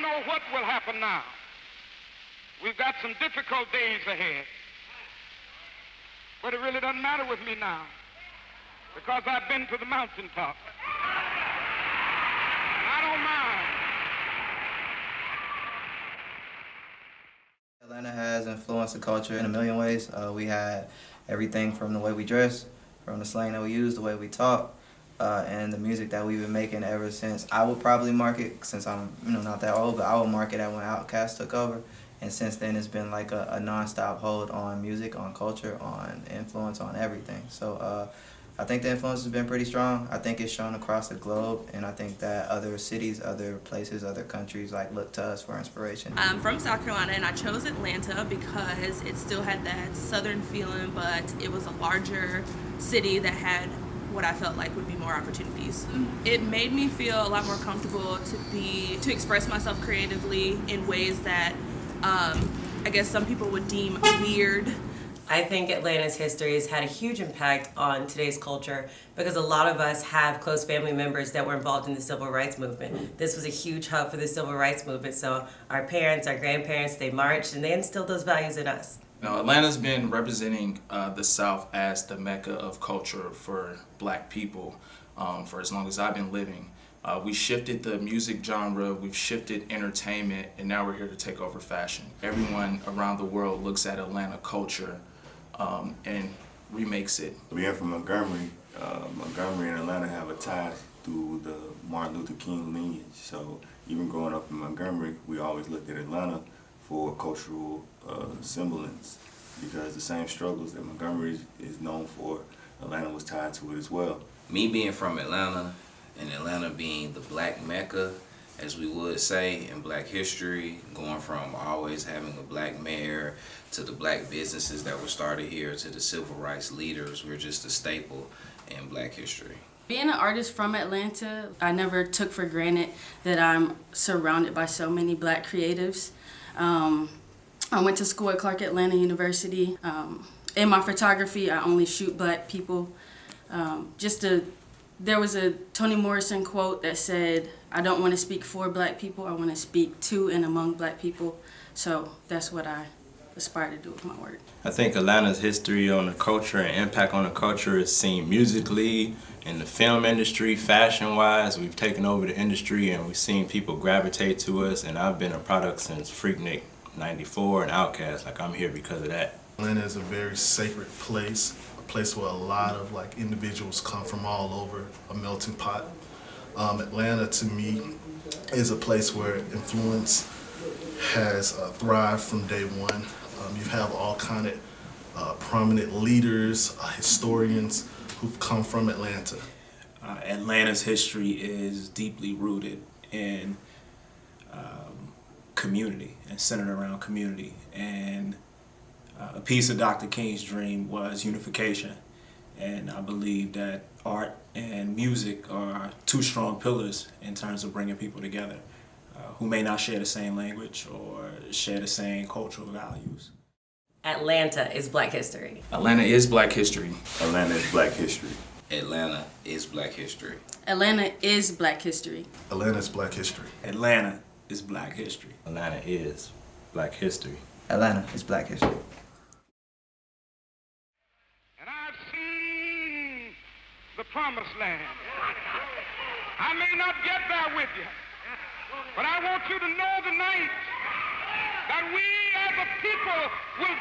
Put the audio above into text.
don't know what will happen now. We've got some difficult days ahead. But it really doesn't matter with me now, because I've been to the mountaintop. I don't mind. Atlanta has influenced the culture in a million ways. We had everything from the way we dress, from the slang that we use, the way we talk, and the music that we've been making ever since. I would probably mark it, since I'm not that old, but I would mark it at when Outkast took over. And since then, it's been like a non-stop hold on music, on culture, on influence, on everything. So I think the influence has been pretty strong. I think it's shown across the globe, and I think that other cities, other places, other countries look to us for inspiration. I'm from South Carolina, and I chose Atlanta because it still had that southern feeling, but it was a larger city that had what I felt like would be more opportunities. It made me feel a lot more comfortable to express myself creatively in ways that I guess some people would deem weird. I think Atlanta's history has had a huge impact on today's culture because a lot of us have close family members that were involved in the civil rights movement. This was a huge hub for the civil rights movement, so our parents, our grandparents, they marched and they instilled those values in us. Now, Atlanta's been representing the South as the mecca of culture for Black people for as long as I've been living. We shifted the music genre, we've shifted entertainment, and now we're here to take over fashion. Everyone around the world looks at Atlanta culture and remakes it. Being from Montgomery, Montgomery and Atlanta have a tie through the Martin Luther King lineage. So even growing up in Montgomery, we always looked at Atlanta for cultural semblance, because the same struggles that Montgomery is known for, Atlanta was tied to it as well. Me being from Atlanta, and Atlanta being the Black Mecca, as we would say, in Black history, going from always having a Black mayor to the Black businesses that were started here to the civil rights leaders, we're just a staple in Black history. Being an artist from Atlanta, I never took for granted that I'm surrounded by so many Black creatives. I went to school at Clark Atlanta University. In my photography, I only shoot Black people. There was a Toni Morrison quote that said, "I don't want to speak for Black people, I want to speak to and among Black people." So that's what I aspire to do with my work. I think Atlanta's history on the culture and impact on the culture is seen musically, in the film industry, fashion-wise. We've taken over the industry and we've seen people gravitate to us, and I've been a product since Freaknik '94 and Outkast. I'm here because of that. Atlanta is a very sacred place, a place where a lot of individuals come from all over, a melting pot. Atlanta to me is a place where influence has thrived from day one. You have all kind of prominent leaders, historians who've come from Atlanta. Atlanta's history is deeply rooted in community and centered around community. And a piece of Dr. King's dream was unification. And I believe that art and music are two strong pillars in terms of bringing people together who may not share the same language or share the same cultural values. Atlanta is Black history. Atlanta is Black history. Atlanta is Black history. Atlanta is Black history. Atlanta is Black history. Atlanta is Black history. Atlanta is Black history. Atlanta is Black history. Atlanta is Black history. And I've seen the promised land. I may not get there with you, but I want you to know tonight that we as a people will